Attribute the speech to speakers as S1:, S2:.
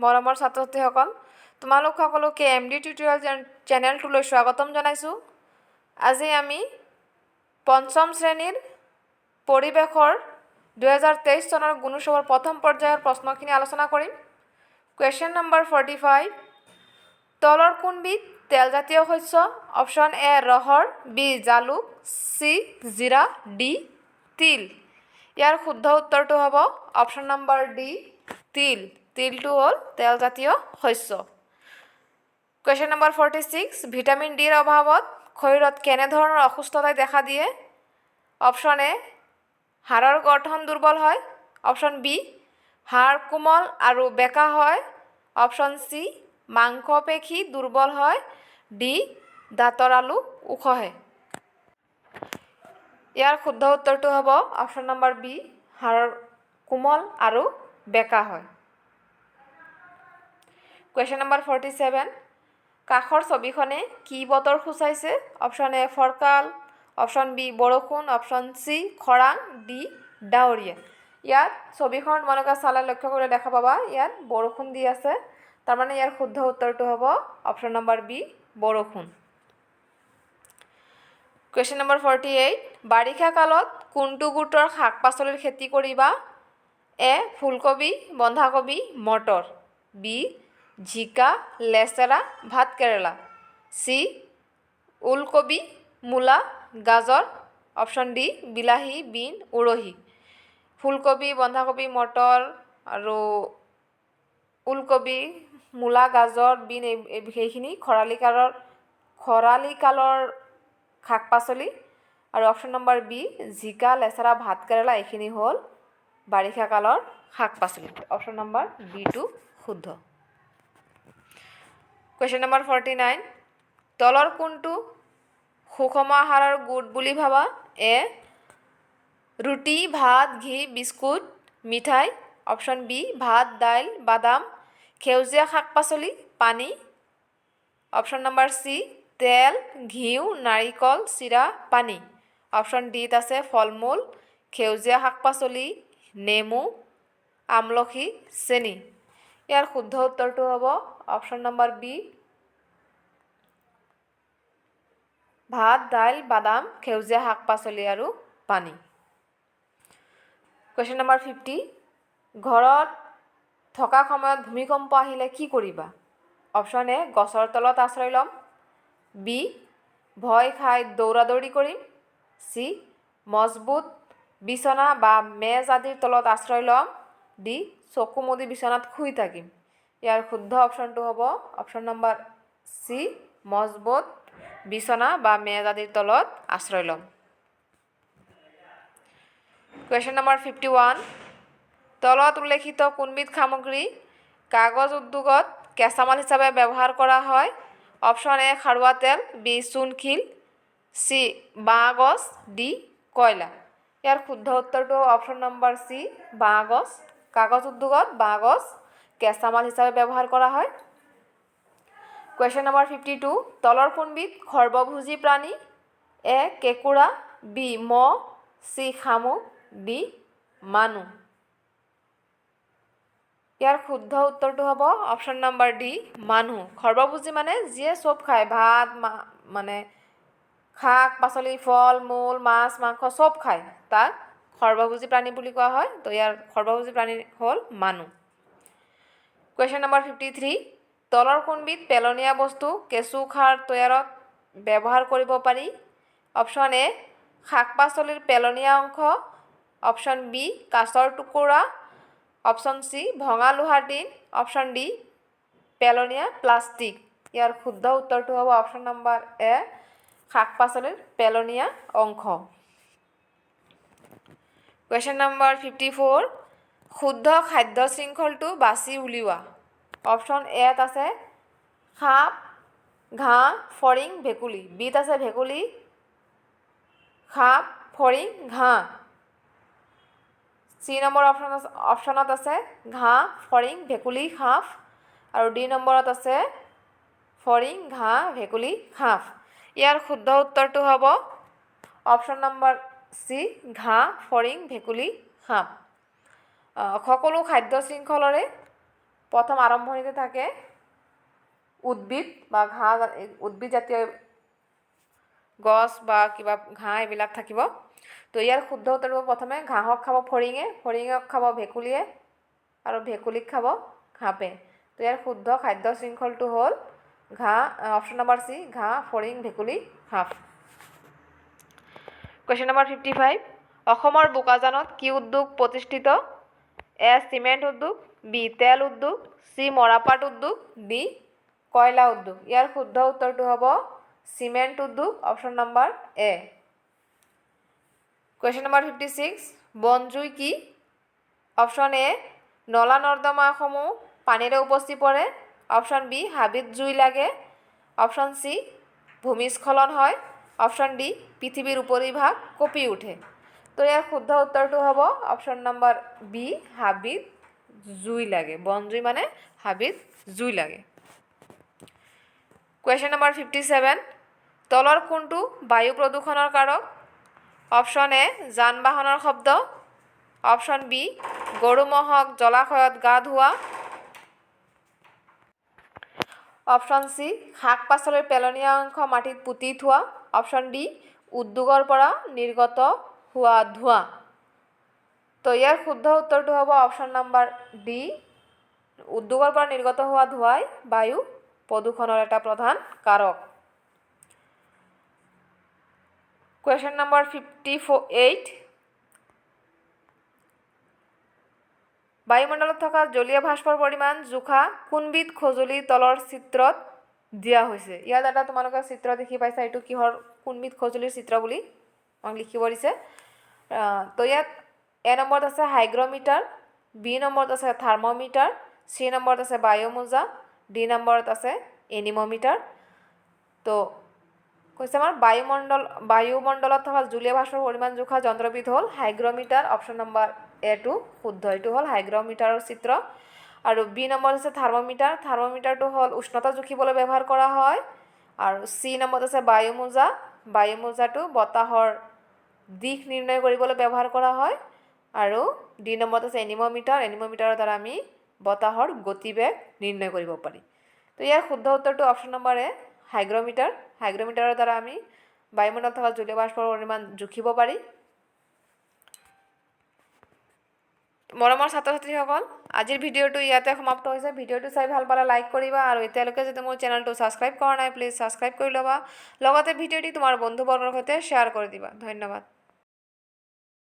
S1: মৰমৰ ছাত্ৰ ছাত্ৰীসকল, তোমালোক সকলোকে MD টিউটৰিয়েল চেনেলটোলৈ স্বাগতম জনাইছোঁ। আজি আমি পঞ্চম শ্ৰেণীৰ পৰিৱেশৰ 2023 চনৰ গুণোৎসৱৰ প্ৰথম পৰ্যায়ৰ প্ৰশ্নখিনি আলোচনা কৰিম। কুৱেশ্যন নম্বৰ 45, তলৰ কোনবিধ তেলজাতীয় শস্য? অপশ্যন এ ৰহৰ, বি জালুক, চি জিৰা, ডি তিল। ইয়াৰ শুদ্ধ উত্তৰটো হ'ব অপশ্যন নম্বৰ ডি তিল। তিলটো হ'ল তেলজাতীয় শস্য। কুৱেশ্যন নম্বৰ 46, ভিটামিন ডিৰ অভাৱত শৰীৰত কেনেধৰণৰ অসুস্থতাই দেখা দিয়ে? অপশ্যন এ হাড়ৰ গঠন দুৰ্বল হয়, অপশ্যন বি হাড় কোমল আৰু বেকা হয়, অপশ্যন চি মাংসপেশী দুৰ্বল হয়, ডি দাঁতৰ আলু ওখহে। ইয়াৰ শুদ্ধ উত্তৰটো হ'ব অপশ্যন নম্বৰ বি হাড়ৰ কোমল আৰু বেকা হয়। কুৱেশ্যন নম্বৰ 47, কাষৰ ছবিখনে কি বতৰ সূচাইছে? অপশ্যন এ ফৰকাল, অপশ্যন বি বৰষুণ, অপশ্যন চি খৰাং, ডি ডাৱৰীয়া। ইয়াত ছবিখন তোমালোকে চালে লক্ষ্য কৰিলে দেখা পাবা ইয়াত বৰষুণ দি আছে, তাৰমানে ইয়াৰ শুদ্ধ উত্তৰটো হ'ব অপশ্যন নম্বৰ বি বৰষুণ। কুৱেশ্যন নম্বৰ 48, বাৰিষা কালত কোনটো গোটৰ শাক পাচলিৰ খেতি কৰিবা? এ ফুলকবি, বন্ধাকবি, মটৰ, বি জিকা, লেচেৰা, ভাতকেৰেলা, চি ওলকবি, মূলা, গাজৰ, অপশ্যন ডি বিলাহী, বিন, উৰহি। ফুলকবি, বন্ধাকবি, মটৰ আৰু ওলকবি, মূলা, গাজৰ, বিন সেইখিনি খৰালি কালৰ শাক পাচলি, আৰু অপশ্যন নম্বৰ বি জিকা, লেচেৰা, ভাতকেৰেলা এইখিনি হ'ল বাৰিষা কালৰ শাক পাচলি। অপশ্যন নম্বৰ বিটো শুদ্ধ। কুৱেশ্যন নম্বৰ 49, তলৰ কোনটো সুষম আহাৰৰ গোট বুলি ভাবা? এ ৰুটি, ভাত, ঘি, বিস্কুট, মিঠাই, অপশ্যন বি ভাত, দাইল, বাদাম, সেউজীয়া শাক পাচলি, পানী, অপশ্যন নম্বৰ চি তেল, ঘিউ, নাৰিকল, চিৰা, পানী, অপশ্যন ডিত আছে ফল মূল, সেউজীয়া শাক পাচলি, নেমু, আমলখি, চেনি। ইয়াৰ শুদ্ধ উত্তৰটো হ'ব অপশ্যন নম্বৰ বি ভাত, দাইল, বাদাম, সেউজীয়া শাক পাচলি আৰু পানী। কুৱেশ্যন নম্বৰ 50, ঘৰত থকা সময়ত ভূমিকম্প আহিলে কি কৰিবা? অপশ্যন এ গছৰ তলত আশ্ৰয় ল'ম, বি ভয় খাই দৌৰা দৌৰি কৰিম, চি মজবুত বিচনা বা মেজ আদিৰ তলত আশ্ৰয় ল'ম, ডি চকু মুদি বিচনাত শুই থাকিম। ইয়াৰ শুদ্ধ অপশ্যনটো হ'ব অপশ্যন নম্বৰ চি মজবুত বিচনা বা মেজ আদিৰ তলত আশ্ৰয় ল'ম। কুৱেশ্যন নম্বৰ 51, তলত উল্লেখিত কোনবিধ সামগ্ৰী কাগজ উদ্যোগত কেঁচামাল হিচাপে ব্যৱহাৰ কৰা হয়? অপশ্যন এ খাৰুৱা তেল, বি চূণশিল, চি বাঁহগছ, ডি কয়লা। ইয়াৰ শুদ্ধ উত্তৰটো অপশ্যন নম্বৰ চি বাঁহগছ। কাগজ উদ্যোগত বাঁহগছ কেঁচামাল হিচাপে ব্যৱহাৰ কৰা হয়। কুৱেশ্যন নম্বৰ 52, তলৰ কোনবিধ সৰ্বভোজী প্ৰাণী? এ কেঁকুৰা, বি মহ, চি শামুক, ডি মানুহ। ইয়াৰ শুদ্ধ উত্তৰটো হ'ব অপশ্যন নম্বৰ ডি মানুহ। সৰ্বভোজী মানে যিয়ে চব খায়, ভাত মানে শাক পাচলি, ফল মূল, মাছ মাংস চব খায়, তাক সৰ্বভোজী প্ৰাণী বুলি কোৱা হয়। তো ইয়াৰ সৰ্বভোজী প্ৰাণী হ'ল মানুহ। কুৱেশ্যন নম্বৰ 53, তলৰ কোনবিধ পেলনীয়া বস্তু কেঁচু সাৰ তৈয়াৰত ব্যৱহাৰ কৰিব পাৰি? অপশ্যন এ শাক পাচলিৰ পেলনীয়া অংশ, অপশ্যন বি কাঁচৰ টুকুৰা, অপশ্যন চি ভঙা লোহাৰ টিন, অপশ্যন ডি পেলনীয়া প্লাষ্টিক। ইয়াৰ শুদ্ধ উত্তৰটো হ'ব অপশ্যন নম্বৰ এ শাক পাচলিৰ পেলনীয়া অংশ। কুৱেশ্যন নম্বৰ 54, শুদ্ধ খাদ্য শৃংখলটো বাছি উলিওৱা। অপশ্যন এত আছে সাপ, ঘাঁহ, ফৰিং, ভেকুলী, বিত আছে ভেকুলী, সাপ, ফৰিং, ঘাঁহ, চি নম্বৰ অপশ্যনত আছে ঘাঁহ, ফৰিং, ভেকুলী, সাপ, আৰু ডি নম্বৰত আছে ফৰিং, ঘাঁহ, ভেকুলী, সাপ। ইয়াৰ শুদ্ধ উত্তৰটো হ'ব অপশ্যন নম্বৰ চি ঘাঁহ, ফৰিং, ভেকুলী, সাপ। সকলো খাদ্য শৃংখলৰে প্ৰথম আৰম্ভণিতে থাকে উদ্ভিদ বা ঘাঁহ, উদ্ভিদ জাতীয় গছ বা কিবা ঘাঁহ এইবিলাক থাকিব। তো ইয়াৰ শুদ্ধ উত্তৰটো প্ৰথমে ঘাঁহক খাব ফৰিঙে, ফৰিঙক খাব ভেকুলীয়ে, আৰু ভেকুলীক খাব ঘাঁপে। তো ইয়াৰ শুদ্ধ খাদ্য শৃংখলটো হ'ল ঘাঁহ, অপশ্যন নম্বৰ চি, ঘাঁহ, ফৰিং, ভেকুলী, সাপ। কুৱেশ্যন নম্বৰ 55, অসমৰ বোকাজানত কি উদ্যোগ প্ৰতিষ্ঠিত? এ চিমেণ্ট উদ্যোগ, বি তেল উদ্যোগ, চি মৰাপাট উদ্যোগ, ডি কয়লা উদ্যোগ। ইয়াৰ শুদ্ধ উত্তৰটো হ'ব চিমেণ্ট উদ্যোগ, অপশ্যন নম্বৰ এ। কুৱেশ্যন নম্বৰ 56, বনজুই কি? অপশ্যন এ নলা নৰ্দমাসমূহ পানীৰে উপচি পৰে, অপশ্যন বি হাবিত জুই লাগে, অপশ্যন চি ভূমিস্খলন হয়, অপশ্যন ডি পৃথিৱীৰ উপৰিভাগ কঁপি উঠে। তো ইয়াৰ শুদ্ধ উত্তৰটো হ'ব অপশ্যন নম্বৰ বি হাবিত জুই লাগে। বনজুই মানে হাবিত জুই লাগে। কুৱেশ্যন নম্বৰ 57, তলৰ কোনটো বায়ু প্ৰদূষণৰ কাৰক? অপশ্যন এ যান বাহনৰ শব্দ, অপশ্যন বি গৰু ম'হক জলাশয়ত গা ধোৱা, অপশ্যন চি শাক পাচলিৰ পেলনীয়া অংশ মাটিত পুতি থোৱা, অপশ্যন ডি উদ্যোগৰ পৰা নিৰ্গত হোৱা ধোঁৱা। তো ইয়াৰ শুদ্ধ উত্তৰটো হ'ব অপশ্যন নম্বৰ ডি, উদ্যোগৰ পৰা নিৰ্গত হোৱা ধোঁৱাই বায়ু প্ৰদূষণৰ এটা প্ৰধান কাৰক। কুৱেশ্যন নম্বৰ 58, বায়ুমণ্ডলত থকা জলীয় ভাস্পৰ পৰিমাণ জোখা কোনবিধ সঁজুলিৰ তলৰ চিত্ৰত দিয়া হৈছে? ইয়াত এটা তোমালোকে চিত্ৰ দেখি পাইছা, এইটো কিহৰ কোনবিধ সঁজুলিৰ চিত্ৰ বুলি আমাক লিখিব দিছে। তো ইয়াত এ নম্বৰত আছে হাইগ্ৰমিটাৰ, বি নম্বৰত আছে থাৰ্মমিটাৰ, চি নম্বৰত আছে বায়ুমোজা, ডি নম্বৰত আছে এনিমমিটাৰ। তো কৈছে আমাৰ বায়ুমণ্ডলত থকা জলীয় ভাস্পৰ পৰিমাণ জোখা যন্ত্ৰবিধ হ'ল হাইগ্ৰমিটাৰ, অপশ্যন নম্বৰ এটো শুদ্ধ। এইটো হ'ল হাইগ্ৰমিটাৰৰ চিত্ৰ। আৰু বি নম্বৰত আছে থাৰ্মমিটাৰ, থাৰ্মমিটাৰটো হ'ল উষ্ণতা জুখিবলৈ ব্যৱহাৰ কৰা হয়। আৰু চি নম্বৰত আছে বায়ুমোজা, বায়ুমোজাটো বতাহৰ দিশ নিৰ্ণয় কৰিবলৈ ব্যৱহাৰ কৰা হয়। আৰু ডি নম্বৰত আছে এনিমমিটাৰ, এনিমমিটাৰৰ দ্বাৰা আমি বতাহৰ গতিবেগ নিৰ্ণয় কৰিব পাৰি। তো ইয়াৰ শুদ্ধ উত্তৰটো অপশ্যন নম্বৰ এ হাইগ্ৰমিটাৰ। হাইগ্ৰমিটাৰৰ দ্বাৰা আমি বায়ুমণ্ডলত থকা জলীয় বাষ্পৰ পৰিমাণ জুখিব পাৰি। মৰমৰ ছাত্ৰ ছাত্ৰীসকল, আজিৰ ভিডিঅ'টো ইয়াতে সমাপ্ত হৈছে। ভিডিঅ'টো চাই ভাল পালে লাইক কৰিবা, আৰু এতিয়ালৈকে যদি মোৰ চেনেলটো ছাবস্ক্ৰাইব কৰা নাই প্লিজ ছাবস্ক্ৰাইব কৰি ল'বা। লগতে ভিডিঅ'টি তোমাৰ বন্ধুবৰ্গৰ সৈতে শ্বেয়াৰ কৰি দিবা। ধন্যবাদ।